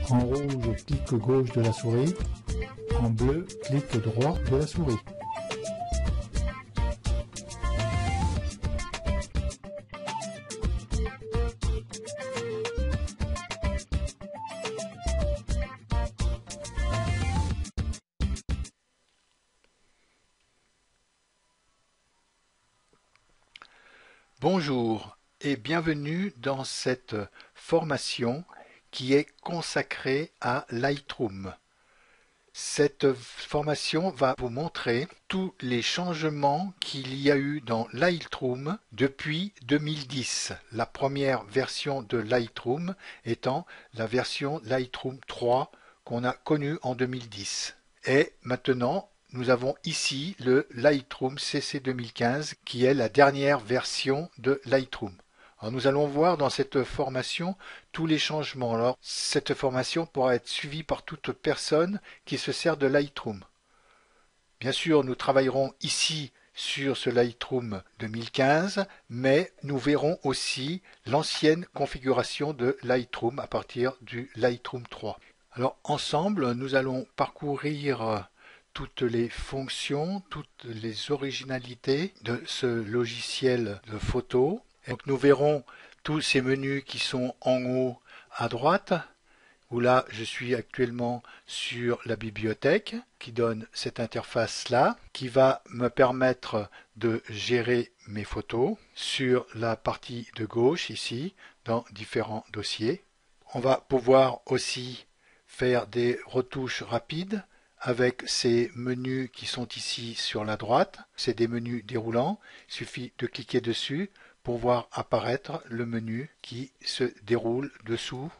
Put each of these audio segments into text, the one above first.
En rouge, clic gauche de la souris. En bleu, clic droit de la souris. Bonjour et bienvenue dans cette formation qui est consacrée à Lightroom. Cette formation va vous montrer tous les changements qu'il y a eu dans Lightroom depuis 2010, la première version de Lightroom étant la version Lightroom 3 qu'on a connue en 2010. Et maintenant, nous avons ici le Lightroom CC 2015 qui est la dernière version de Lightroom. Alors nous allons voir dans cette formation tous les changements. Alors cette formation pourra être suivie par toute personne qui se sert de Lightroom. Bien sûr, nous travaillerons ici sur ce Lightroom 2015, mais nous verrons aussi l'ancienne configuration de Lightroom à partir du Lightroom 3. Alors ensemble, nous allons parcourir toutes les fonctions, toutes les originalités de ce logiciel de photo. Donc nous verrons tous ces menus qui sont en haut à droite, où là je suis actuellement sur la bibliothèque qui donne cette interface là, qui va me permettre de gérer mes photos sur la partie de gauche ici, dans différents dossiers. On va pouvoir aussi faire des retouches rapides avec ces menus qui sont ici sur la droite. C'est des menus déroulants, il suffit de cliquer dessus pour voir apparaître le menu qui se déroule dessous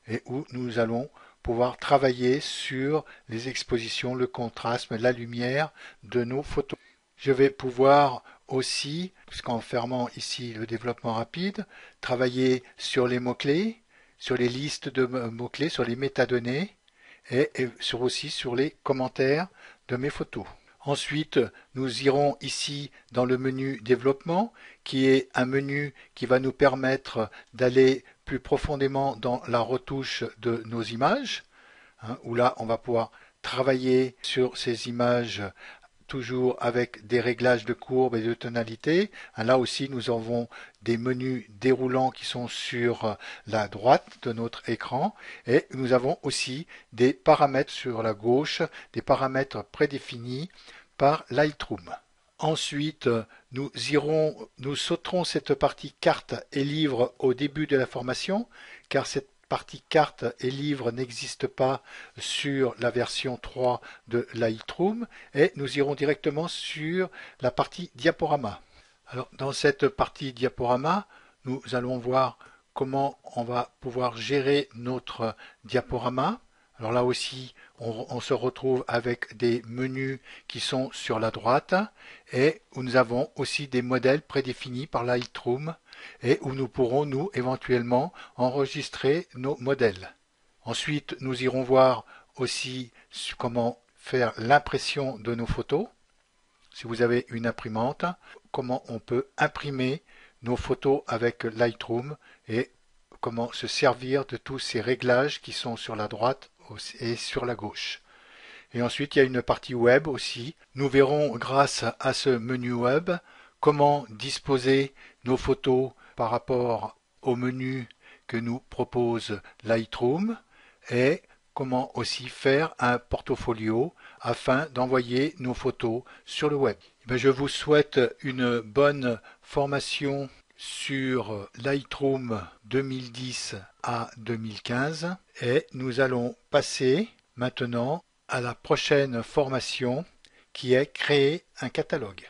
et où nous allons pouvoir travailler sur les expositions, le contraste, la lumière de nos photos. Je vais pouvoir aussi, puisqu'en fermant ici le développement rapide, travailler sur les mots-clés, sur les listes de mots-clés, sur les métadonnées et aussi sur les commentaires de mes photos. Ensuite, nous irons ici dans le menu développement, qui est un menu qui va nous permettre d'aller plus profondément dans la retouche de nos images, où là on va pouvoir travailler sur ces images toujours avec des réglages de courbes et de tonalité. Là aussi, nous avons des menus déroulants qui sont sur la droite de notre écran et nous avons aussi des paramètres sur la gauche, des paramètres prédéfinis par Lightroom. Ensuite, nous sauterons cette partie carte et livre au début de la formation, car cette partie carte et livre n'existe pas sur la version 3 de Lightroom et nous irons directement sur la partie diaporama. Alors dans cette partie diaporama, nous allons voir comment on va pouvoir gérer notre diaporama. Alors là aussi, on se retrouve avec des menus qui sont sur la droite et où nous avons aussi des modèles prédéfinis par Lightroom et où nous pourrons, nous, éventuellement, enregistrer nos modèles. Ensuite, nous irons voir aussi comment faire l'impression de nos photos. Si vous avez une imprimante, comment on peut imprimer nos photos avec Lightroom et comment se servir de tous ces réglages qui sont sur la droite et sur la gauche. Et ensuite, il y a une partie web aussi. Nous verrons grâce à ce menu web comment disposer nos photos par rapport au menu que nous propose Lightroom et comment aussi faire un portfolio afin d'envoyer nos photos sur le web. Je vous souhaite une bonne formation sur Lightroom 2010 à 2015 et nous allons passer maintenant à la prochaine formation qui est créer un catalogue.